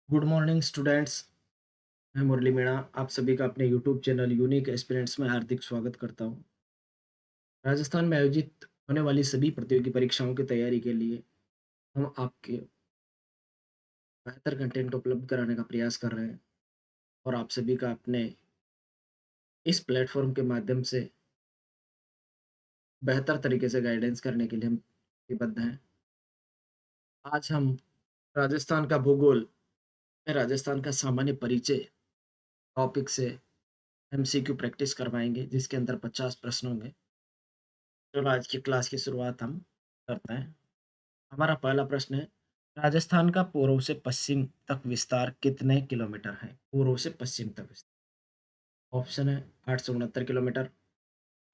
Good morning students. मैं मुरली मीणा आप सभी का अपने यूट्यूब चैनल यूनिक एस्पिरेंट्स में हार्दिक स्वागत करता हूं। राजस्थान में आयोजित होने वाली सभी प्रतियोगी परीक्षाओं की तैयारी के लिए हम आपके बेहतर कंटेंट उपलब्ध कराने का प्रयास कर रहे हैं और आप सभी का अपने इस प्लेटफॉर्म के माध्यम से बेहतर तरीके से गाइडेंस करने के लिए हम प्रतिबद्ध हैं। आज हम राजस्थान का भूगोल में राजस्थान का सामान्य परिचय टॉपिक से एमसीक्यू प्रैक्टिस करवाएंगे, जिसके अंदर 50 प्रश्न होंगे। चलो आज की क्लास की शुरुआत हम करते हैं। हमारा पहला प्रश्न है, राजस्थान का पूर्व से पश्चिम तक विस्तार कितने किलोमीटर है? पूर्व से पश्चिम तक विस्तार। ऑप्शन है 869 किलोमीटर,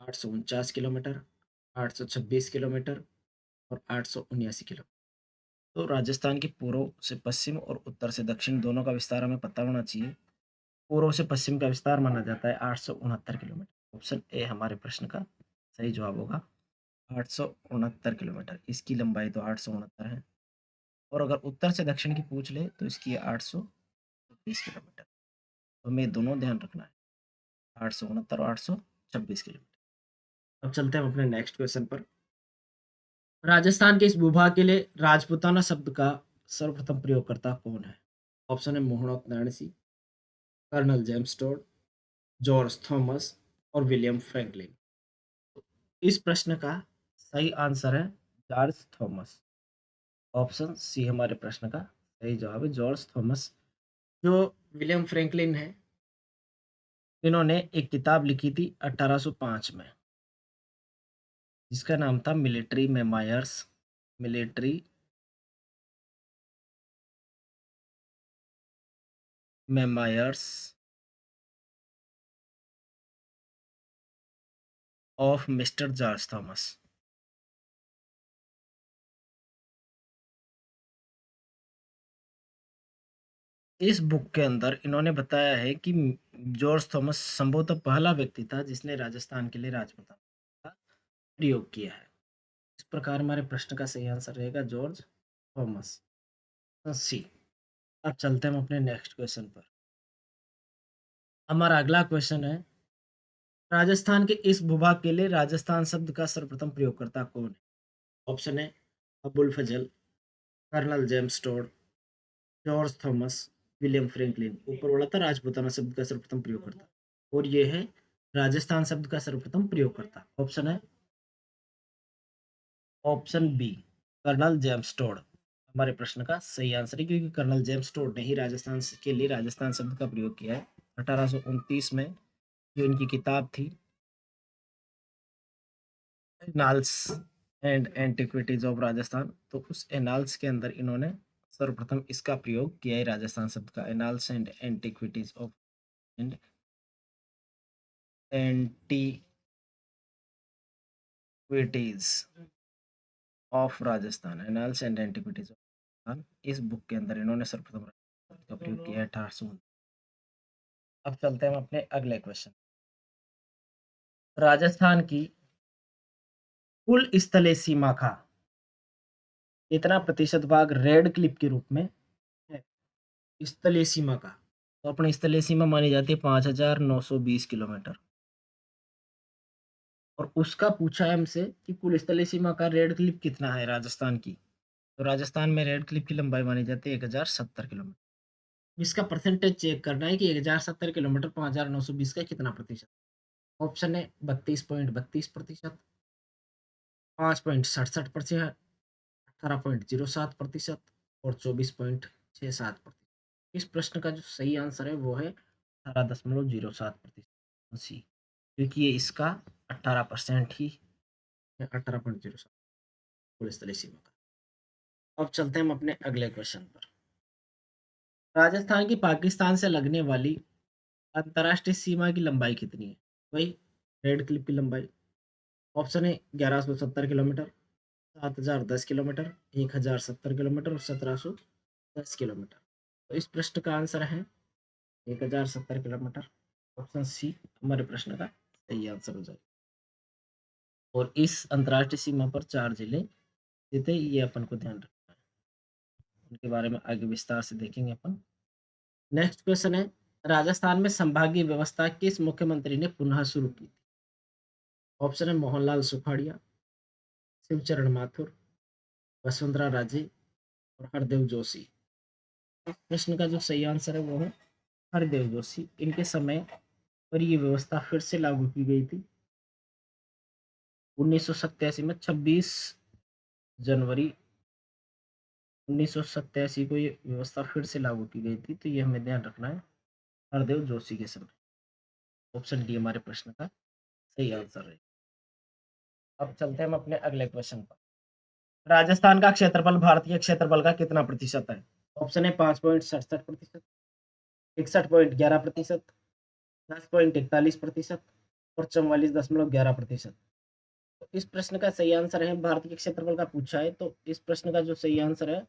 849 किलोमीटर, 826 किलोमीटर और 879 किलोमीटर। तो राजस्थान की पूर्व से पश्चिम और उत्तर से दक्षिण दोनों का विस्तार हमें पता होना चाहिए। पूर्व से पश्चिम का विस्तार माना जाता है 869 किलोमीटर। ऑप्शन ए हमारे प्रश्न का सही जवाब होगा। 869 किलोमीटर इसकी लंबाई तो 869 है। और अगर उत्तर से दक्षिण की पूछ ले तो इसकी है 820 किलोमीटर। तो हमें दोनों ध्यान रखना है, 869 और 826 किलोमीटर। अब चलते हैं हम अपने नेक्स्ट क्वेश्चन पर। राजस्थान के इस भूभाग के लिए राजपूताना शब्द का सर्वप्रथम प्रयोगकर्ता कौन है? ऑप्शन है Mohnot Narayan, colonel James Tod, George Thomas और विलियम फ्रैंकलिन। इस प्रश्न का सही आंसर है जॉर्ज थॉमस। ऑप्शन सी हमारे प्रश्न का सही जवाब है, जॉर्ज थॉमस। जो विलियम फ्रैंकलिन है, इन्होंने एक किताब लिखी थी 1805 में, जिसका नाम था military memoirs. Military memoirs of mister George Thomas. इस बुक के अंदर इन्होंने बताया है कि जॉर्ज थॉमस संभवतः पहला व्यक्ति था जिसने राजस्थान के लिए राजपूताना का प्रयोग किया है। इस प्रकार हमारे प्रश्न का सही आंसर रहेगा जॉर्ज थॉमस, सी। अब चलते हैं हम अपने नेक्स्ट क्वेश्चन पर। हमारा अगला क्वेश्चन है, राजस्थान के इस भूभाग के लिए राजस्थान शब्द का सर्वप्रथम प्रयोगकर्ता कौन है? ऑप्शन है Abul Fazal, colonel James Tod, George Thomas, William Franklin. ऊपर वाला था राजपूताना शब्द का सर्वप्रथम प्रयोगकर्ता, और ये है राजस्थान शब्द का सर्वप्रथम प्रयोगकर्ता। ऑप्शन है option B, colonel James Tod हमारे प्रश्न का सही आंसर है, क्योंकि कर्नल जेम्स टोड ने ही राजस्थान के लिए राजस्थान शब्द का प्रयोग किया है 1829 में। जो इनकी किताब थी annals and antiquities of Rajasthan, तो उस एनाल्स के अंदर इन्होंने सर्वप्रथम इसका प्रयोग किया है, राजस्थान शब्द का। Annals and antiquities of and antiquities of Rajasthan, annals and antiquities of Rajasthan, इस बुक के अंदर इन्होंने सर्वप्रथम शब्द का प्रयोग किया है 1800। अब चलते हैं हम अपने अगले क्वेश्चन। राजस्थान की कुल स्थलीय सीमा का कितना प्रतिशत भाग रेड क्लिफ के रूप में है? स्थलीय सीमा का, तो अपनी स्थलीय सीमा मानी जाती है 5,920 किलोमीटर। और उसका पूछा है हमसे कि कुल स्थलीय सीमा का रेड क्लिफ कितना है राजस्थान की। तो राजस्थान में रेड क्लिफ की लंबाई मानी जाती है 1070 किलोमीटर। इसका परसेंटेज चेक करना है कि 1070 किलोमीटर 5,920 का कितना प्रतिशत। ऑप्शन है 32.32%, 5.67%, 18.07% और 24.67%। इस प्रश्न का जो सही आंसर है वो है 18.07% सी, क्योंकि ये इसका 18% ही है, 18.07 पुलिस तले सीमा का। अब चलते हैं हम अपने अगले क्वेश्चन पर। राजस्थान की पाकिस्तान से लगने वाली अंतर्राष्ट्रीय सीमा की लंबाई कितनी है? वही रेड क्लिप की लंबाई। ऑप्शन है 1170 किलोमीटर, 7,010 किलोमीटर, 1,070 किलोमीटर और 1,710 किलोमीटर। तो इस प्रश्न का आंसर है 1,070 किलोमीटर। ऑप्शन सी हमारे प्रश्न का सही आंसर हो जाएगा। और इस अंतर्राष्ट्रीय सीमा पर 4 जिले स्थित है, ये अपन को ध्यान रखना है। उनके बारे में आगे विस्तार से देखेंगे अपन। नेक्स्ट क्वेश्चन है, राजस्थान में संभागीय व्यवस्था किस मुख्यमंत्री ने पुनः शुरू की? ऑप्शन है मोहनलाल सुखाड़िया, शिवचरण माथुर, वसुंधरा राजे और हरदेव जोशी। इस प्रश्न का जो सही आंसर है वो है हरदेव जोशी। इनके समय पर ये व्यवस्था फिर से लागू की गई थी 1987 में। 26 जनवरी 1987 को ये व्यवस्था फिर से लागू की गई थी, तो ये हमें ध्यान रखना है, हरदेव जोशी के समय। ऑप्शन डी हमारे प्रश्न का सही आंसर है। अब चलते हैं हम अपने अगले क्वेश्चन पर। राजस्थान का क्षेत्रफल भारतीय क्षेत्रफल का कितना प्रतिशत है? ऑप्शन है 5.67%, 61.11%, 10.41% और 44.11%। तो इस प्रश्न का सही आंसर है, भारतीय क्षेत्रफल का पूछा है तो इस प्रश्न का जो सही आंसर है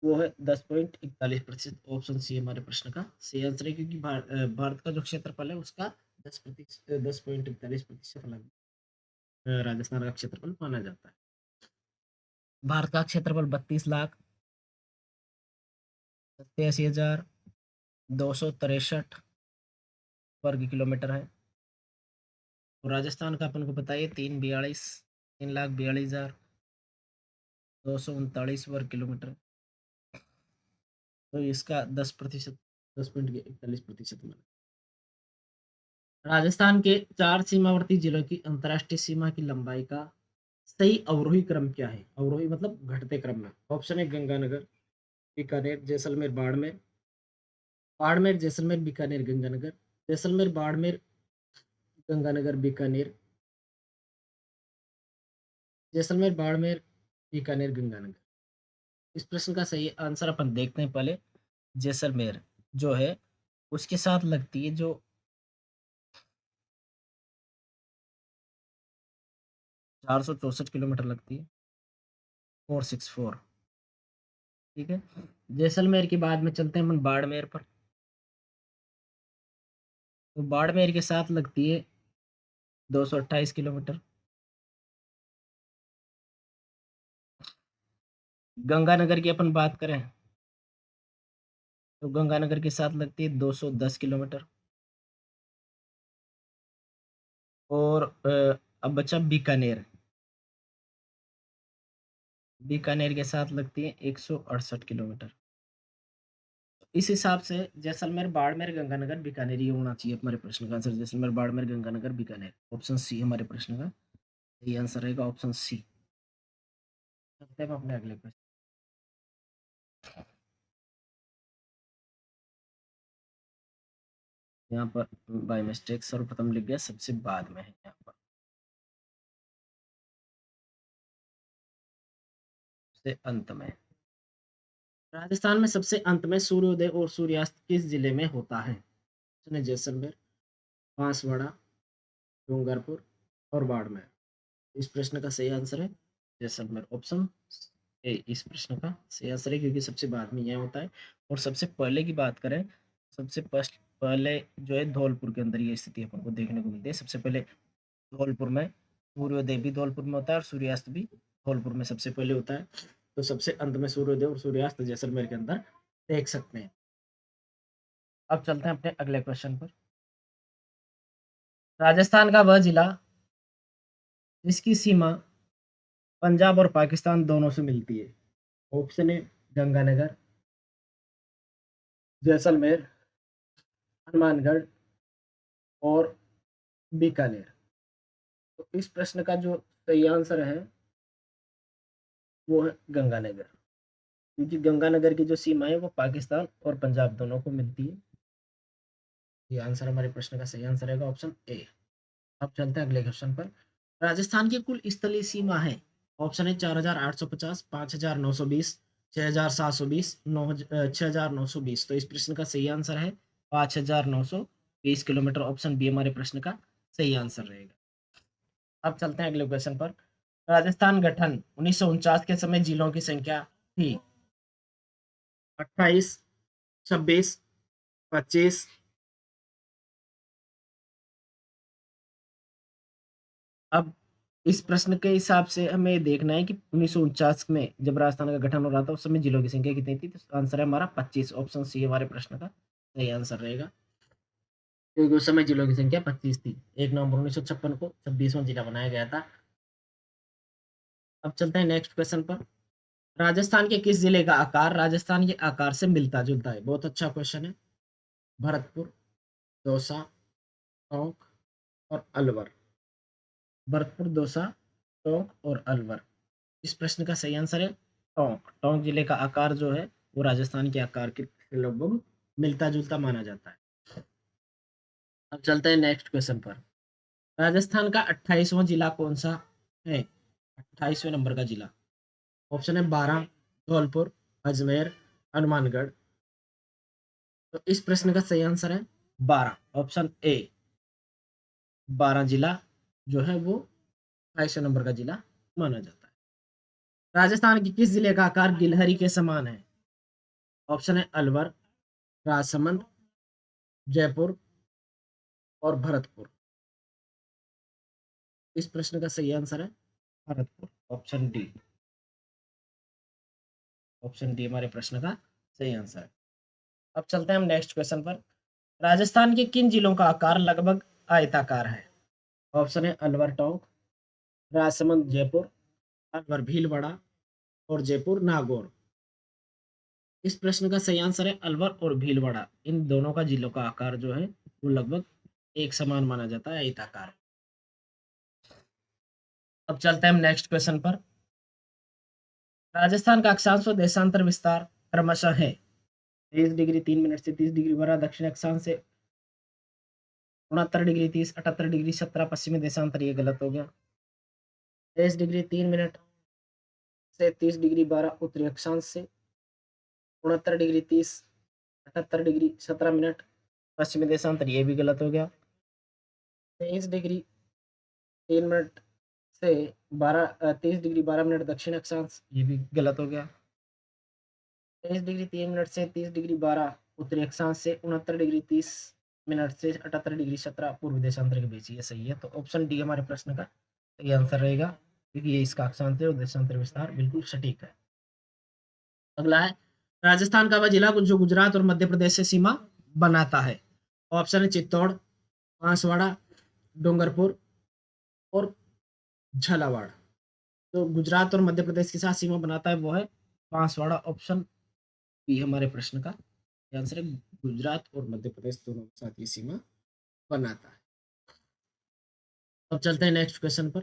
वो है 10.41%। ऑप्शन सी हमारे प्रश्न का सही आंसर है, क्योंकि भारत का जो क्षेत्रफल है उसका 10.41% लगभग राजस्थान का क्षेत्रफल माना जाता है। भारत का क्षेत्रफल 32,87,263 वर्ग किलोमीटर है। और राजस्थान का अपन को बताइए 3,42,42,239 वर्ग किलोमीटर। तो इसका 10%, 10.41% माना। राजस्थान के 4 सीमावर्ती जिलों की अंतर्राष्ट्रीय सीमा की लंबाई का सही अवरोही क्रम क्या है? अवरोही मतलब घटते क्रम में। ऑप्शन है गंगानगर, बीकानेर, जैसलमेर, बाड़मेर, बाड़मेर, जैसलमेर, बीकानेर, गंगानगर, जैसलमेर, बाड़मेर, गंगानगर, बीकानेर, जैसलमेर, बाड़मेर, बीकानेर, गंगानगर। इस प्रश्न का सही आंसर अपन देखते हैं पहले। जैसलमेर जो है उसके साथ लगती है जो 464 किलोमीटर लगती है, 464। ठीक है, जैसलमेर के बाद में चलते हैं अपन बाड़मेर पर। तो बाड़मेर के साथ लगती है 228 किलोमीटर। गंगानगर की अपन बात करें तो गंगानगर के साथ लगती है 210 किलोमीटर। और अब बचा बीकानेर। बीकानेर के साथ लगती है 168 किलोमीटर। इस हिसाब से जैसलमेर, बाड़मेर, गंगानगर, बीकानेर ये होना चाहिए हमारे प्रश्न का answer. Jaisalmer, Barmer, Ganganagar, Bikaner. Option C हमारे प्रश्न का सही आंसर रहेगा, ऑप्शन सी। चलते हैं अपने अगले क्वेश्चन। यहाँ पर बाय मिस्टेक सर्वप्रथम लिख गया, सबसे बाद में है यहाँ पर, सबसे अंत में। राजस्थान में सबसे अंत में सूर्योदय और सूर्यास्त किस जिले में होता है? जैसलमेर, बांसवाड़ा, डूंगरपुर और बाड़मेर। इस प्रश्न का सही आंसर है जैसलमेर, ऑप्शन ए। इस प्रश्न का सही आंसर है, क्योंकि सबसे बाद में यह होता है। और सबसे पहले की बात करें, सबसे पहले जो है धौलपुर के अंदर ये स्थिति अपन को देखने को मिलती है। सबसे पहले धौलपुर में सूर्योदय भी धौलपुर में होता है और सूर्यास्त भी धौलपुर में सबसे पहले होता है। तो सबसे अंत में सूर्योदय और सूर्यास्त जैसलमेर के अंदर देख सकते हैं। अब चलते हैं अपने अगले क्वेश्चन पर। राजस्थान का वह जिला जिसकी सीमा पंजाब और पाकिस्तान दोनों से मिलती है। ऑप्शन ए गंगानगर, जैसलमेर, हनुमानगढ़ और बीकानेर। तो इस प्रश्न का जो सही आंसर है वो है गंगानगर, क्योंकि गंगानगर की जो सीमा है वो पाकिस्तान और पंजाब दोनों को मिलती है। ये आंसर हमारे प्रश्न का सही आंसर रहेगा, ऑप्शन ए। अब चलते हैं अगले क्वेश्चन पर। राजस्थान की कुल स्थलीय सीमा है। ऑप्शन है 4,850, 5,920, 6,720, 6,920। तो इस प्रश्न का सही आंसर है 5,920 किलोमीटर। ऑप्शन बी हमारे प्रश्न का सही आंसर रहेगा। अब चलते हैं अगले क्वेश्चन पर। राजस्थान गठन 1949 के समय जिलों की संख्या थी 28, 26, 25। अब इस प्रश्न के हिसाब से हमें देखना है कि 1949 में जब राजस्थान का गठन हो रहा था उस समय जिलों की संख्या कितनी थी? तो आंसर है हमारा 25। ऑप्शन सी हमारे प्रश्न का सही आंसर रहेगा, क्योंकि उस समय जिलों की संख्या 25 थी। 1 नवंबर 1956 को 26वां जिला बनाया गया था। अब चलते हैं नेक्स्ट क्वेश्चन पर। राजस्थान के किस जिले का आकार राजस्थान के आकार से मिलता-जुलता है? बहुत अच्छा क्वेश्चन है। भरतपुर, दौसा, टोंक और अलवर। भरतपुर, दौसा, टोंक और अलवर। इस प्रश्न का सही आंसर है टोंक। टोंक जिले का आकार जो है वो राजस्थान के आकार के लगभग मिलता-जुलता माना जाता है। अब चलते हैं नेक्स्ट क्वेश्चन पर। राजस्थान का 28वां जिला कौन सा है? 28वें नंबर का जिला। ऑप्शन है बारां, धौलपुर, अजमेर, हनुमानगढ़। तो इस प्रश्न का सही आंसर है बारां। ऑप्शन ए, बारां जिला जो है वो 28वें नंबर का जिला माना जाता है। राजस्थान के किस जिले का आकार गिलहरी के समान है? ऑप्शन है अलवर, राजसमंद, जयपुर और भरतपुर। इस प्रश्न का सही आंसर है Bharatpur. Option D. Option D हमारे प्रश्न का सही आंसर है। अब चलते हैं हम नेक्स्ट क्वेश्चन पर। राजस्थान के किन जिलों का आकार लगभग आयताकार है? ऑप्शन है अलवर टोंक, राजसमंद जयपुर, अलवर भीलवाड़ा और जयपुर नागौर। इस प्रश्न का सही आंसर है अलवर और भीलवाड़ा। इन दोनों का जिलों का आकार जो है वो लगभग एक समान माना जाता है, आयताकार। अब चलते हैं हम नेक्स्ट क्वेश्चन पर। राजस्थान का अक्षांश व देशांतर विस्तार क्रमशः है 30 डिग्री 3 मिनट से 30 डिग्री 12 दक्षिण अक्षांश से 69 डिग्री 30 78 डिग्री 17 पश्चिमी देशांतर। ये गलत हो गया। 23 डिग्री 3 मिनट से 30 डिग्री 12 उत्तरी अक्षांश से 69 डिग्री 30 78 डिग्री 17 मिनट पश्चिमी देशांतर। ये भी गलत हो गया। 23 डिग्री 3 मिनट से 30 डिग्री 12 मिनट दक्षिण अक्षांश। ये भी गलत हो गया। 23 डिग्री 3 मिनट से 30 डिग्री 12 उत्तरी अक्षांश से 69 डिग्री 30 मिनट से 78 डिग्री 17 पूर्वी देशांतर के बीच। ये सही है। तो ऑप्शन डी हमारे प्रश्न का सही आंसर रहेगा, क्योंकि ये इसका अक्षांश है और देशांतर विस्तार बिल्कुल सटीक है। अगला है, राजस्थान का वह जिला जो गुजरात और मध्य प्रदेश से सीमा बनाता है? ऑप्शन है चित्तौड़, बांसवाड़ा, डूंगरपुर और झालावाड़। तो गुजरात और मध्य प्रदेश के साथ सीमा बनाता है वो है बांसवाड़ा। ऑप्शन बी हमारे प्रश्न का आंसर है। गुजरात और मध्य प्रदेश दोनों के साथ ये सीमा बनाता है। अब चलते हैं नेक्स्ट क्वेश्चन पर।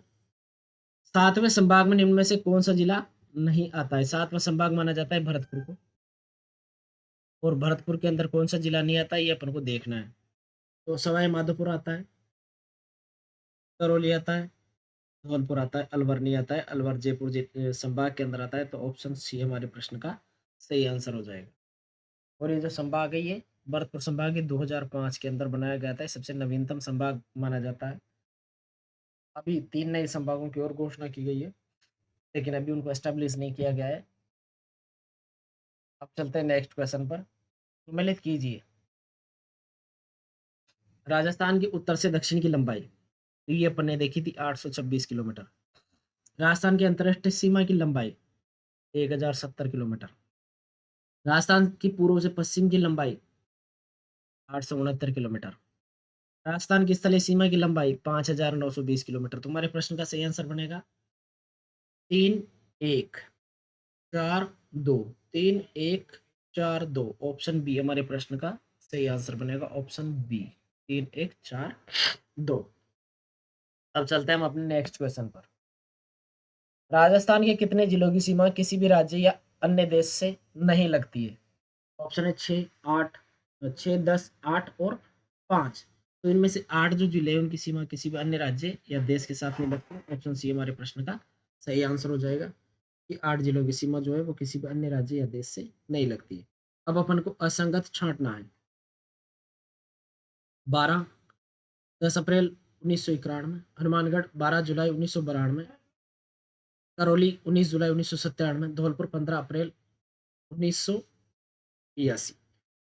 सातवें संभाग में निम्न में से कौन सा जिला नहीं आता है? सातवां संभाग माना जाता है भरतपुर को, और भरतपुर के अंदर कौन सा जिला नहीं आता है ये अपन को देखना है। तो सवाई माधोपुर आता है, करौली आता है, धौलपुर आता है, अलवर नहीं आता है। अलवर जयपुर संभाग के अंदर आता है। तो ऑप्शन सी हमारे प्रश्न का सही आंसर हो जाएगा। और ये जो संभाग है ये भरतपुर संभाग ये 2005 के अंदर बनाया गया था। सबसे नवीनतम संभाग माना जाता है। अभी 3 नए संभागों की और घोषणा की गई है, लेकिन अभी उनको एस्टेब्लिश नहीं किया गया है। अब चलते हैं नेक्स्ट क्वेश्चन पर। सम्मिलित कीजिए राजस्थान की उत्तर से दक्षिण की लंबाई। तो ये अपन ने देखी थी 826 किलोमीटर। राजस्थान की अंतर्राष्ट्रीय सीमा की लंबाई 1070 किलोमीटर। राजस्थान की पूर्व से पश्चिम की लंबाई 869 किलोमीटर। राजस्थान की स्थलीय सीमा की लंबाई 5920 किलोमीटर। तुम्हारे प्रश्न का सही आंसर बनेगा 3 1 4 2। 3 1 4 2। ऑप्शन बी हमारे प्रश्न का सही आंसर बनेगा। Option B 3 1 4 2। अब चलते हैं हम अपने नेक्स्ट क्वेश्चन पर। राजस्थान के कितने जिलों की सीमा किसी भी राज्य या अन्य देश से नहीं लगती है? ऑप्शन है 6 8 6 10 8 और 5। तो इनमें से 8 जो जिले हैं उनकी सीमा किसी भी अन्य राज्य या देश के साथ नहीं लगती। ऑप्शन सी हमारे प्रश्न का सही आंसर हो जाएगा कि 8 जिलों की सीमा जो है वो किसी भी अन्य राज्य या देश से नहीं लगती है। अब अपन को असंगत छांटना है। 12 10 अप्रैल 1991, हनुमानगढ़ 12 जुलाई 1992, करौली 19 जुलाई 1997, धौलपुर 15 अप्रैल 1982।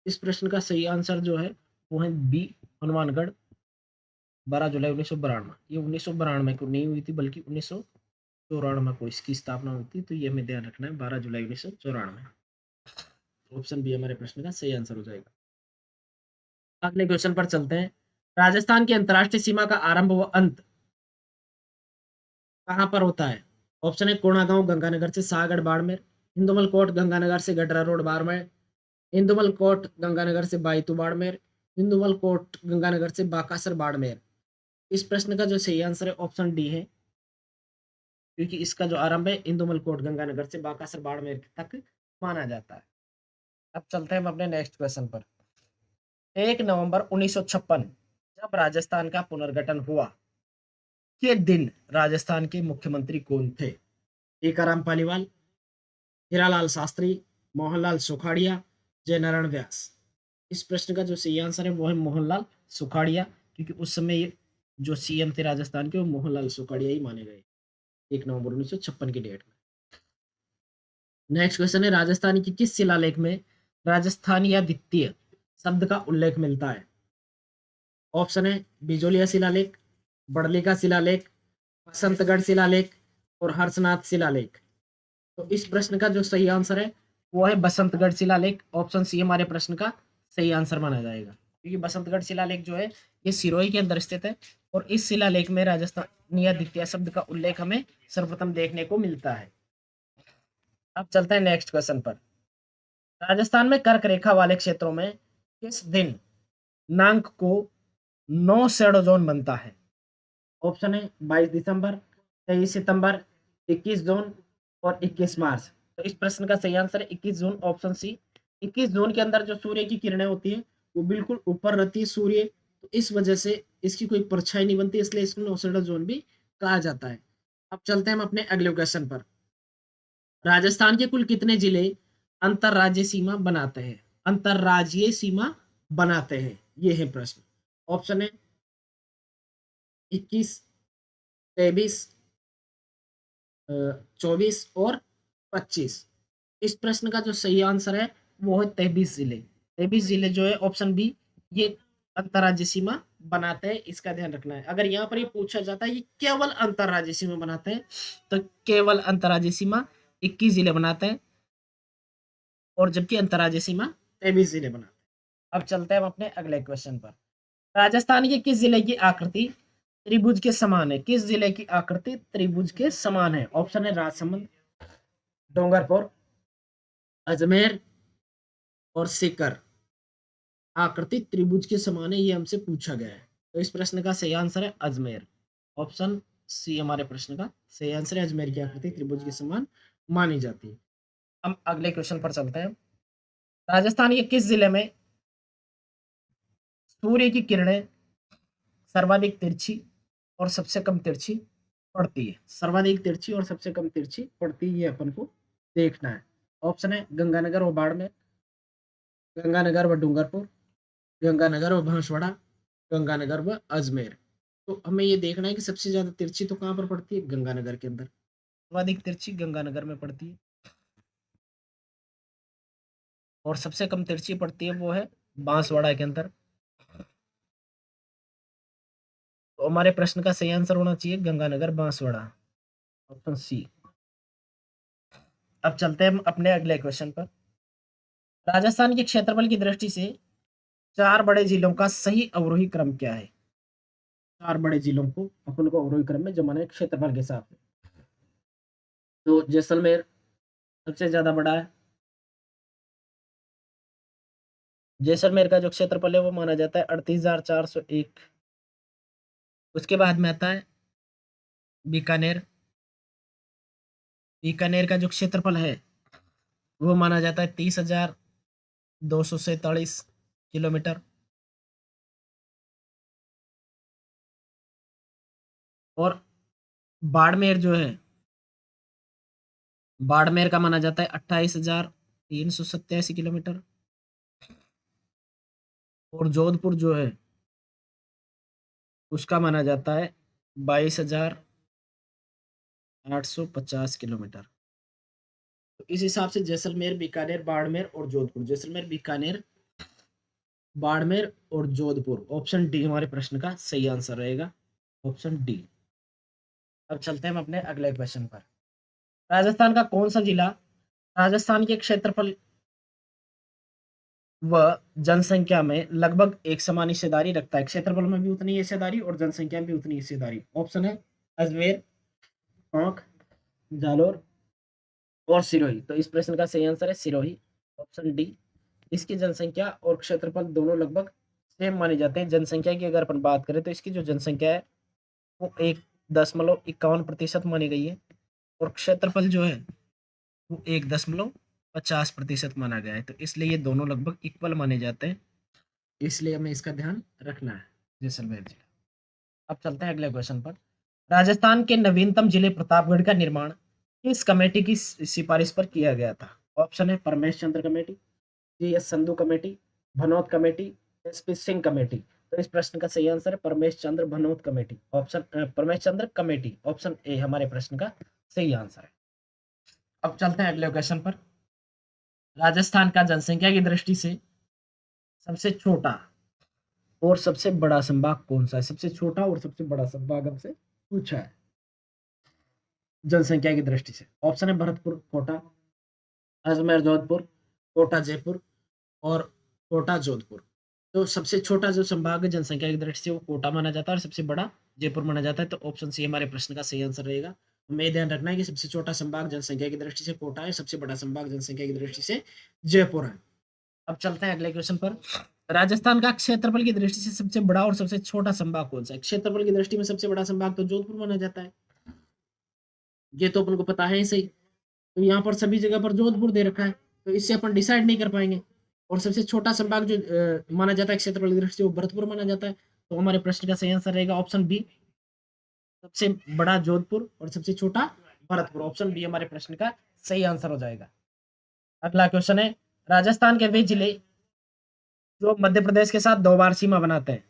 इस प्रश्न का सही आंसर जो है वो है बी हनुमानगढ़। 12 जुलाई 1992, ये 1992 को नहीं हुई थी बल्कि 1994 को इसकी स्थापना हुई थी, तो ये हमें ध्यान रखना है 12 जुलाई 1994। ऑप्शन बी हमारे प्रश्न का सही आंसर हो जाएगा। अगले क्वेश्चन पर चलते हैं। राजस्थान की अंतर्राष्ट्रीय सीमा का आरंभ व अंत कहाँ पर होता है? ऑप्शन है कोणागांव गंगानगर से सागड़ बाड़मेर, इंदुमल कोट गंगानगर से गडरा रोड बाड़मेर, इंदुमल कोट गंगानगर से बायतू बाड़मेर, इंदुमल कोट गंगानगर से बाकासर बाड़मेर। इस प्रश्न का जो सही आंसर है ऑप्शन डी है, क्योंकि इसका जो आरंभ है इंदुमल कोट गंगानगर से बाकासर बाड़मेर तक माना जाता है। अब चलते हैं हम अपने नेक्स्ट क्वेश्चन पर। 1 नवंबर 1956 जब राजस्थान का पुनर्गठन हुआ, के दिन राजस्थान के मुख्यमंत्री कौन थे? टीकाराम पालीवाल, हीरालाल शास्त्री, मोहनलाल सुखाड़िया, जयनारायण व्यास। इस प्रश्न का जो सही आंसर है वो है मोहनलाल सुखाड़िया, क्योंकि उस समय ये जो सीएम थे राजस्थान के वो मोहनलाल सुखाड़िया ही माने गए 1 नवंबर 1956 की डेट में। नेक्स्ट क्वेश्चन है राजस्थान की किस शिलालेख में राजस्थानिया द्वितीय शब्द का उल्लेख मिलता है? ऑप्शन है बिजोलिया शिलालेख, बड़लिका शिलालेख, बसंतगढ़ शिलालेख और हर्षनाथ शिलालेख। तो इस प्रश्न का जो सही आंसर है वो है बसंतगढ़ शिलालेख। ऑप्शन सी हमारे प्रश्न का सही आंसर माना जाएगा, क्योंकि बसंतगढ़ शिलालेख जो है ये सिरोही के अंदर स्थित है और इस शिलालेख में राजस्थानिया द्वितीय शब्द का उल्लेख हमें सर्वप्रथम देखने को मिलता है। अब चलते हैं नेक्स्ट क्वेश्चन पर। राजस्थान में कर्क रेखा वाले क्षेत्रों में किस दिन नांक को 9 शैडो जोन बनता है? ऑप्शन है 22 दिसंबर, 23 सितंबर, 21 जून और 21 मार्च। तो इस प्रश्न का सही आंसर है 21 जून, ऑप्शन सी। 21 जून के अंदर जो सूर्य की किरणें होती है वो बिल्कुल ऊपर रहती है सूर्य, तो इस वजह से इसकी कोई परछाई नहीं बनती, इसलिए इसको नौसेडा जोन भी कहा जाता है। अब चलते हैं हम अपने अगले क्वेश्चन पर। राजस्थान के कुल कितने जिले अंतरराज्यीय सीमा बनाते हैं? अंतरराज्यीय सीमा बनाते हैं, ये है प्रश्न। ऑप्शन है 21, 23, 24 और 25। इस प्रश्न का जो सही आंसर है वो है 23 जिले। 23 जिले जो है ऑप्शन बी, ये अंतरराज्यीय सीमा बनाते हैं, इसका ध्यान रखना है। अगर यहाँ पर ये पूछा जाता है ये केवल अंतरराज्यीय सीमा बनाते हैं, तो केवल अंतरराज्यीय सीमा 21 जिले बनाते हैं और जबकि अंतरराज्यीय सीमा 23 जिले बनाते हैं। अब चलते हैं हम अपने अगले क्वेश्चन पर। राजस्थान के किस जिले की आकृति त्रिभुज के समान है? किस जिले की आकृति त्रिभुज के समान है? ऑप्शन है राजसमंद, डूंगरपुर, अजमेर और सीकर। आकृति त्रिभुज के समान है, ये हमसे पूछा गया है, तो इस प्रश्न का सही आंसर है अजमेर। ऑप्शन सी हमारे प्रश्न का सही आंसर है, अजमेर की आकृति त्रिभुज के समान मानी जाती है। हम अगले क्वेश्चन पर चलते हैं। राजस्थान के किस जिले में सूर्य की किरणें सर्वाधिक तिरछी और सबसे कम तिरछी पड़ती है? सर्वाधिक तिरछी और सबसे कम तिरछी पड़ती है, ये अपन को देखना है। ऑप्शन है गंगानगर व बाड़मेर, गंगानगर व डूंगरपुर, गंगानगर व बांसवाड़ा, गंगानगर व अजमेर। तो हमें ये देखना है कि सबसे ज्यादा तिरछी तो कहाँ पर पड़ती है? गंगानगर के अंदर। सर्वाधिक तिरछी गंगानगर में पड़ती है और सबसे कम तिरछी पड़ती है वो है बांसवाड़ा के अंदर। तो हमारे प्रश्न का सही आंसर होना चाहिए गंगानगर बांसवाड़ा, ऑप्शन सी। अब चलते हैं हम अपने अगले क्वेश्चन पर। राजस्थान के क्षेत्रफल की दृष्टि से 4 बड़े जिलों का सही अवरोही क्रम क्या है? 4 बड़े जिलों को अपन को अवरोही क्रम में जमाना है क्षेत्रफल के हिसाब से। तो जैसलमेर सबसे ज्यादा बड़ा है। जैसलमेर का जो क्षेत्रफल है वो माना जाता है 38,401। उसके बाद में आता है बीकानेर। बीकानेर का जो क्षेत्रफल है वो माना जाता है 30,247 किलोमीटर। और बाड़मेर जो है, बाड़मेर का माना जाता है 28,387 किलोमीटर। और जोधपुर जो है उसका माना जाता है 22,850 किलोमीटर। तो इस हिसाब से जैसलमेर, बीकानेर, बाड़मेर और जोधपुर, जैसलमेर, बीकानेर बाड़मेर और जोधपुर। ऑप्शन डी हमारे प्रश्न का सही आंसर रहेगा, ऑप्शन डी। अब चलते हैं हम अपने अगले क्वेश्चन पर। राजस्थान का कौन सा जिला राजस्थान के क्षेत्रफल व जनसंख्या में लगभग एक समान हिस्सेदारी रखता है? क्षेत्रफल में भी उतनी हिस्सेदारी और जनसंख्या में भी उतनी हिस्सेदारी। ऑप्शन है अजमेर, टोंक, जालोर और सिरोही। तो इस प्रश्न का सही आंसर है सिरोही, ऑप्शन डी। इसकी जनसंख्या और क्षेत्रफल दोनों लगभग सेम माने जाते हैं। जनसंख्या की अगर अपन बात करें तो इसकी जो जनसंख्या है वो 1.51% मानी गई है और क्षेत्रफल जो है वो 1.50% माना गया है। तो इसलिए ये दोनों लगभग इक्वल माने जाते हैं, इसलिए हमें इसका ध्यान रखना है, जैसलमेर जिला। अब चलते हैं अगले क्वेश्चन पर। राजस्थान के नवीनतम जिले प्रतापगढ़ का निर्माण किस कमेटी की सिफारिश पर किया गया था? ऑप्शन है Paramesh Chandra committee, G S Sandhu committee, Bhanot committee, S P Singh committee. तो इस प्रश्न का सही आंसर है Paramesh Chandra Bhanot committee, option Paramesh Chandra committee, option A हमारे प्रश्न का सही आंसर है। अब चलते हैं अगले क्वेश्चन पर। राजस्थान का जनसंख्या की दृष्टि से सबसे छोटा और सबसे बड़ा संभाग कौन सा है? सबसे छोटा और सबसे बड़ा संभाग हमसे पूछा है जनसंख्या की दृष्टि से। ऑप्शन है भरतपुर कोटा, अजमेर जोधपुर, कोटा जयपुर और कोटा जोधपुर। तो सबसे छोटा जो संभाग है जनसंख्या की दृष्टि से वो कोटा माना जाता है और सबसे बड़ा जयपुर माना जाता है। तो ऑप्शन सी हमारे प्रश्न का सही आंसर रहेगा। हमें ध्यान रखना है कि सबसे छोटा संभाग जनसंख्या की दृष्टि से कोटा है, सबसे बड़ा संभाग जनसंख्या की दृष्टि से जयपुर है। अब चलते हैं अगले क्वेश्चन पर। राजस्थान का क्षेत्रफल की दृष्टि से सबसे बड़ा और सबसे छोटा संभाग कौन सा है? क्षेत्रफल की दृष्टि में सबसे बड़ा संभाग तो जोधपुर माना जाता है, ये तो अपन को पता है ही सही। तो यहाँ पर सभी जगह पर जोधपुर दे रखा है, तो इससे अपन डिसाइड नहीं कर पाएंगे। और सबसे छोटा संभाग जो माना जाता है क्षेत्रफल की दृष्टि से वो भरतपुर माना जाता है। तो हमारे प्रश्न का सही आंसर रहेगा ऑप्शन बी, सबसे बड़ा जोधपुर और सबसे छोटा भरतपुर। ऑप्शन बी हमारे प्रश्न का सही आंसर हो जाएगा। अगला क्वेश्चन है, राजस्थान के वे जिले जो मध्य प्रदेश के साथ 2 बार सीमा बनाते हैं,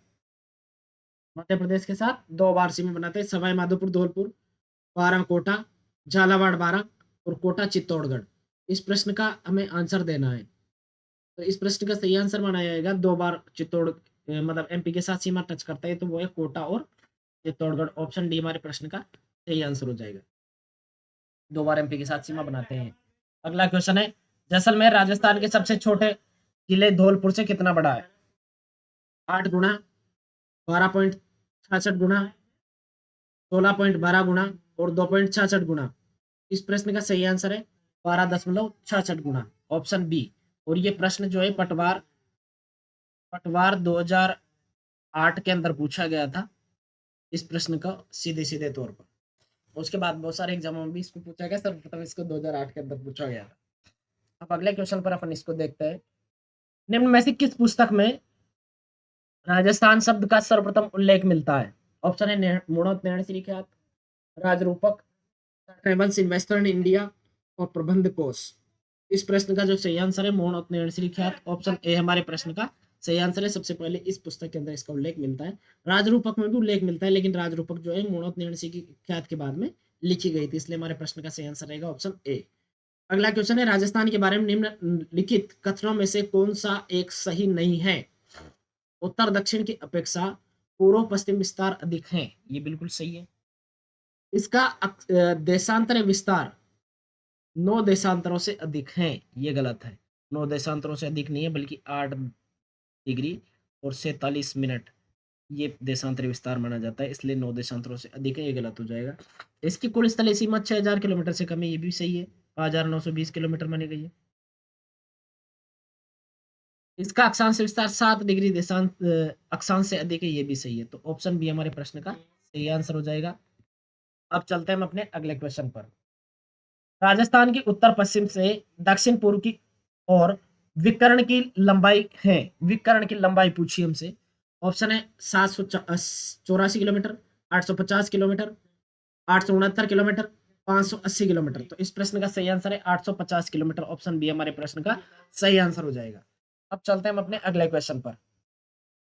मध्य प्रदेश के साथ 2 बार सीमा बनाते हैं, सवाई माधोपुर धौलपुर, बारां कोटा, झालावाड़ बारां और कोटा चित्तौड़गढ़। इस प्रश्न का हमें आंसर देना है। तो इस प्रश्न का सही आंसर माना जाएगा 2 बार मतलब एमपी के साथ सीमा टच करता है, तो वो है कोटा और चित्तौड़गढ़। ऑप्शन डी हमारे प्रश्न का सही आंसर हो जाएगा, 2 बार एमपी के साथ सीमा बनाते हैं। अगला क्वेश्चन है, जैसलमेर राजस्थान के सबसे छोटे जिले धौलपुर से कितना बड़ा है? 8 गुना, 12.66 गुना, 16.12 गुना और 2.66 गुना। इस प्रश्न का सही आंसर है 12.66 गुना, ऑप्शन बी। और ये प्रश्न जो है पटवार 2008 के अंदर पूछा गया था इस प्रश्न का, सीधे सीधे तौर पर। उसके बाद बहुत सारे एग्जामों में भी इसको पूछा गया, सर्वप्रथम इसको 2008 के अंदर पूछा गया था। अब अगले क्वेश्चन पर अपन इसको देखते हैं। निम्न में से किस पुस्तक में राजस्थान शब्द का सर्वप्रथम उल्लेख मिलता है? ऑप्शन है मुणोत नैण श्री ख्यात, Rajrupak, travels in western India और प्रबंध कोश। इस प्रश्न का जो सही आंसर है मुणोत नैण श्री ख्यात, ऑप्शन ए हमारे प्रश्न का सही आंसर है। सबसे पहले इस पुस्तक के अंदर इसका उल्लेख मिलता है। राजरूपक में भी उल्लेख मिलता है, लेकिन राजरूपक जो है मुणोत नैण श्री ख्यात के बाद में लिखी गई थी, इसलिए हमारे प्रश्न का सही आंसर रहेगा ऑप्शन ए। अगला क्वेश्चन है, राजस्थान के बारे में निम्नलिखित कथनों में से कौन सा एक सही नहीं है? उत्तर दक्षिण की अपेक्षा पूर्व पश्चिम विस्तार अधिक है, ये बिल्कुल सही है। इसका देशांतर विस्तार 9 देशांतरों से अधिक है, ये गलत है। 9 देशांतरों से अधिक नहीं है, बल्कि 8 डिग्री और 47 मिनट ये देशांतर विस्तार माना जाता है, इसलिए 9 देशांतरों से अधिक है, ये गलत हो जाएगा। इसकी कुल स्थलीय सीमा 6000 किलोमीटर से कम है, ये भी सही है, 5920 किलोमीटर मानी गई है। इसका अक्षांश विस्तार 7 डिग्री देशांत अक्षांश से अधिक है, ये भी सही है। तो ऑप्शन बी हमारे प्रश्न का सही आंसर हो जाएगा। अब चलते हैं हम अपने अगले क्वेश्चन पर। राजस्थान की उत्तर पश्चिम से दक्षिण पूर्व की और विकर्ण की लंबाई है, विकर्ण की लंबाई पूछी हमसे। ऑप्शन है 784 किलोमीटर, 850 किलोमीटर, 869 किलोमीटर, 580 किलोमीटर। तो इस प्रश्न का सही आंसर है 850 किलोमीटर, ऑप्शन बी हमारे प्रश्न का सही आंसर हो जाएगा। अब चलते हैं हम अपने अगले क्वेश्चन पर।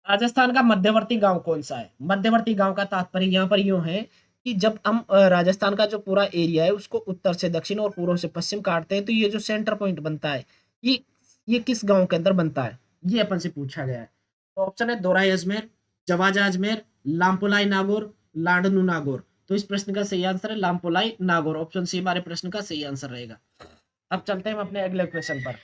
राजस्थान का मध्यवर्ती गांव कौन सा है? मध्यवर्ती गांव का तात्पर्य यहाँ पर यूं है कि जब हम राजस्थान का जो पूरा एरिया है उसको उत्तर से दक्षिण और पूर्व से पश्चिम काटते हैं, तो ये जो सेंटर पॉइंट बनता है ये किस गांव के अंदर बनता है? ये अपन से पूछा गया है। तो ऑप्शन है दोराई अजमेर, जवाजा अजमेर, लामपोलाई नागौर, लांडनू नागौर। तो इस प्रश्न का सही आंसर है लामपोलाई नागौर। ऑप्शन सी हमारे प्रश्न का सही आंसर रहेगा। अब चलते हैं हम अपने अगले क्वेश्चन पर।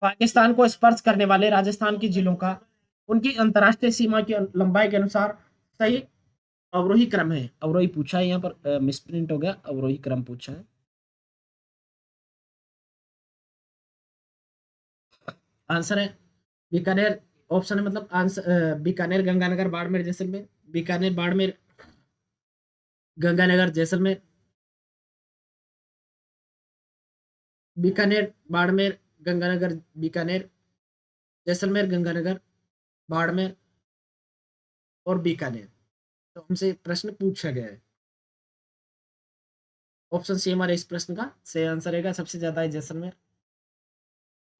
पाकिस्तान को स्पर्श करने वाले राजस्थान के जिलों का उनकी अंतर्राष्ट्रीय सीमा की लंबाई के अनुसार सही अवरोही क्रम है। अवरोही पूछा है, यहाँ पर मिसप्रिंट हो गया, अवरोही क्रम पूछा है। आंसर है बीकानेर। ऑप्शन है मतलब आंसर बीकानेर, गंगानगर, बाड़मेर, जैसलमेर। बीकानेर, बाड़मेर, गंगानगर, जैसलमेर। बीकानेर, बाड़मेर, गंगानगर, बीकानेर, जैसलमेर, गंगानगर, बाड़मेर और बीकानेर। तो हमसे प्रश्न पूछा गया है। ऑप्शन सी हमारे इस प्रश्न का सही आंसर रहेगा। सबसे ज्यादा है जैसलमेर,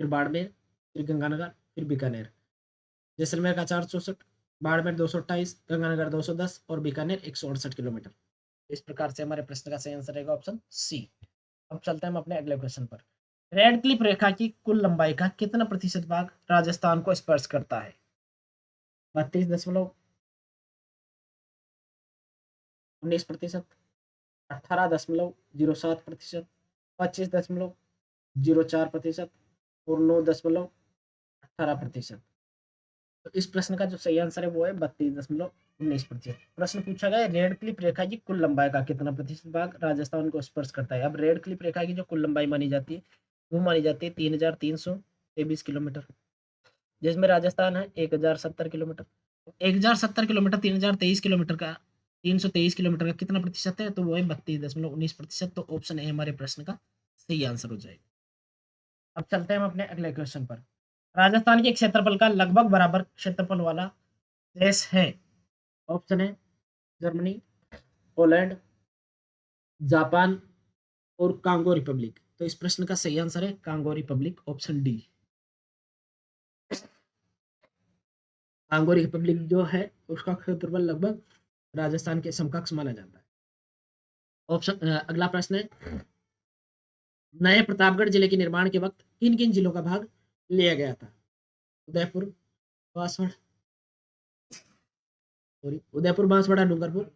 फिर बाड़मेर, फिर गंगानगर, फिर बीकानेर। जैसलमेर का 464, बाड़मेर 228, गंगानगर 210 और बीकानेर 168 किलोमीटर। इस प्रकार से हमारे प्रश्न का सही आंसर रहेगा ऑप्शन सी। अब चलते हैं हम अपने अगले क्वेश्चन पर। रेड क्लिफ रेखा की कुल लंबाई का कितना प्रतिशत भाग राजस्थान को स्पर्श करता है? 32.19%, 18.07%, 25.04% और 9.18%। तो इस प्रश्न का जो सही आंसर है वो है 32.19%। प्रश्न पूछा गया है रेड क्लिफ रेखा की कुल लंबाई का कितना प्रतिशत भाग राजस्थान को स्पर्श करता है। अब रेड क्लिफ रेखा की जो कुल लंबाई मानी जाती है वो मानी जाती है 3,323 किलोमीटर, जिसमें राजस्थान है 1,070 किलोमीटर। 1,070 किलोमीटर 3,023 किलोमीटर का 323 किलोमीटर का कितना प्रतिशत है? तो वो है 32.19%। तो ऑप्शन ए हमारे प्रश्न का सही आंसर हो जाएगा। अब चलते हैं हम अपने अगले क्वेश्चन पर। राजस्थान के क्षेत्रफल का लगभग बराबर क्षेत्रफल वाला देश है। ऑप्शन है जर्मनी, पोलैंड, जापान और कांगो रिपब्लिक। तो इस प्रश्न का सही आंसर है Congo Republic, option D. Congo Republic जो है उसका क्षेत्रफल लगभग राजस्थान के समकक्ष माना जाता है। अगला प्रश्न है नए प्रतापगढ़ जिले के निर्माण के वक्त किन किन जिलों का भाग लिया गया था? उदयपुर, बांसवाड़ा, सॉरी उदयपुर, बांसवाड़ा, डूंगरपुर,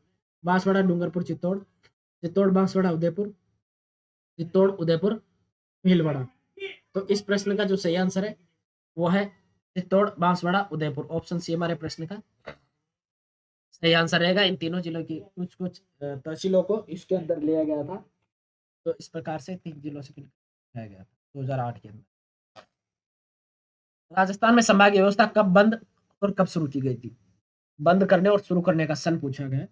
बांसवाड़ा, डूंगरपुर, चित्तौड़, चित्तौड़, बांसवाड़ा, उदयपुर, चित्तौड़, उदयपुर, भीलवाड़ा। तो इस प्रश्न का जो सही आंसर है वो है चित्तौड़, बांसवाड़ा, उदयपुर। ऑप्शन सी हमारे प्रश्न का सही आंसर रहेगा। इन तीनों जिलों की कुछ कुछ तहसीलों को इसके अंदर लिया गया था। तो इस प्रकार से 3 जिलों से लिया गया था 2008 के अंदर। राजस्थान में संभागीय व्यवस्था कब बंद और कब शुरू की गई थी? बंद करने और शुरू करने का सन पूछा गया है।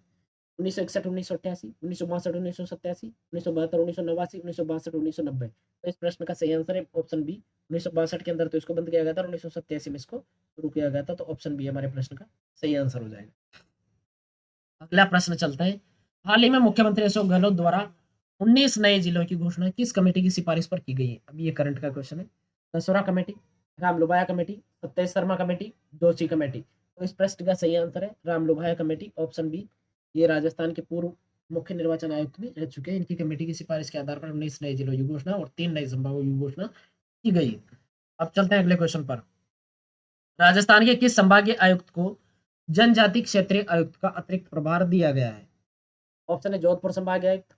1961, 1988, 1962, 1987, 1972, 1989, 1962, 1990। तो इस प्रश्न का सही आंसर है ऑप्शन बी। 1962 के अंदर तो इसको बंद किया गया था और 1987 में इसको शुरू किया गया था। तो ऑप्शन बी हमारे प्रश्न का सही आंसर हो जाएगा। अगला प्रश्न चलता है। हाल ही में मुख्यमंत्री अशोक गहलोत द्वारा 19 नए जिलों की घोषणा किस कमेटी की सिफारिश पर की गई है? अब ये करंट का क्वेश्चन है। Dasora committee, Ramlubhaya committee, Sattesh Sharma committee, Joshi committee. तो इस प्रश्न का सही आंसर है रामलुभाया कमेटी, ऑप्शन बी। ये राजस्थान के पूर्व मुख्य निर्वाचन आयुक्त भी रह चुके हैं। इनकी कमेटी की सिफारिश के आधार पर 19 नए जिलों की घोषणा और 3 नए संभागों की घोषणा की गई। अब चलते हैं अगले क्वेश्चन पर। राजस्थान के किस संभागीय आयुक्त को जनजाति क्षेत्रीय आयुक्त का अतिरिक्त प्रभार दिया गया है? ऑप्शन है जोधपुर संभागीय आयुक्त,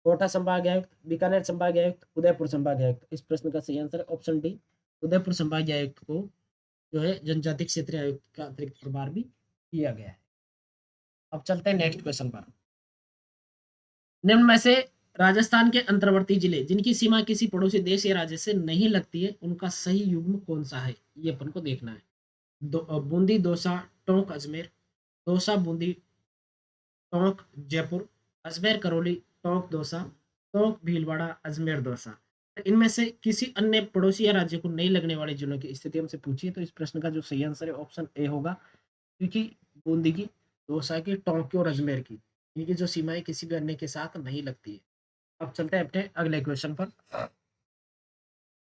कोटा संभागीय आयुक्त, बीकानेर संभागीय आयुक्त, उदयपुर संभागीय आयुक्त। इस प्रश्न का सही आंसर है ऑप्शन डी। उदयपुर संभागीय आयुक्त को जो है जनजाति क्षेत्रीय आयुक्त का अतिरिक्त प्रभार भी दिया गया है। अब चलते हैं नेक्स्ट क्वेश्चन पर। निम्न में से राजस्थान के अंतर्वर्ती जिले जिनकी सीमा किसी पड़ोसी देश या राज्य से नहीं लगती है उनका सही युग्म कौन सा है? ये अपन को देखना है। बूंदी, दौसा, टोंक, अजमेर, दौसा, बूंदी, टोंक, जयपुर, अजमेर, करौली, टोंक, दौसा, टोंक, भीलवाड़ा, अजमेर, दौसा। इनमें से किसी अन्य पड़ोसी या राज्य को नहीं लगने वाले जिलों की स्थिति हमसे पूछी है। तो इस प्रश्न का जो सही आंसर है ऑप्शन ए होगा, क्योंकि बूंदी की, दौसा की, टोंक की और अजमेर की इनकी जो सीमाएं किसी भी अन्य के साथ नहीं लगती है। अब चलते हैं अपने अगले क्वेश्चन पर।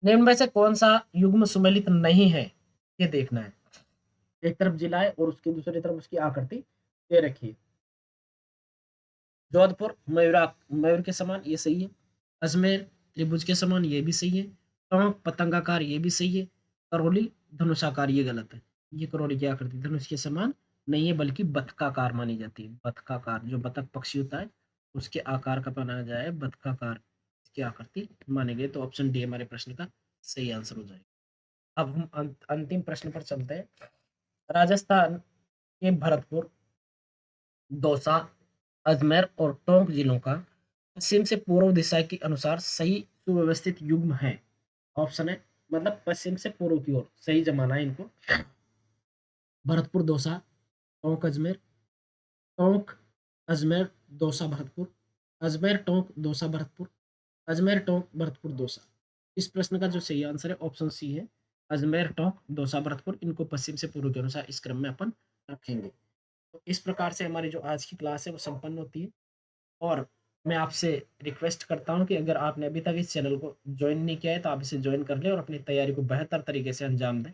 निम्न में से कौन सा युग्म सुमेलित नहीं है ये देखना है। एक तरफ जिला है और उसकी दूसरी तरफ उसकी आकृति दे रखी है। जोधपुर मयूर के समान, ये सही है। अजमेर त्रिभुज के समान, ये भी सही है। टोंक पतंगाकार, ये भी सही है। करौली धनुषाकार, ये गलत है। ये करौली क्या आकृति धनुष के समान नहीं है बल्कि बतकाकार मानी जाती है। बतकाकार जो बतख पक्षी होता है उसके आकार का बनाया जाए बतकाकार इसकी आकृति मानी गई। तो ऑप्शन डी हमारे प्रश्न का सही आंसर हो जाएगा। अब हम अंतिम प्रश्न पर चलते हैं। राजस्थान के भरतपुर, दौसा, अजमेर और टोंक जिलों का पश्चिम से पूर्व दिशा के अनुसार सही सुव्यवस्थित युग्म है। ऑप्शन है मतलब पश्चिम से पूर्व की ओर सही जमाना है इनको। भरतपुर, दौसा, टोंक, अजमेर, टोंक, अजमेर, दौसा, भरतपुर, अजमेर, टोंक, दौसा, भरतपुर, अजमेर, टोंक, भरतपुर, दौसा। इस प्रश्न का जो सही आंसर है ऑप्शन सी है, अजमेर, टोंक, दौसा, भरतपुर। इनको पश्चिम से पूर्व के अनुसार इस क्रम में अपन रखेंगे। तो इस प्रकार से हमारी जो आज की क्लास है वो संपन्न होती है। और मैं आपसे रिक्वेस्ट करता हूँ कि अगर आपने अभी तक इस चैनल को ज्वाइन नहीं किया है तो आप इसे ज्वाइन कर लें और अपनी तैयारी को बेहतर तरीके से अंजाम दें।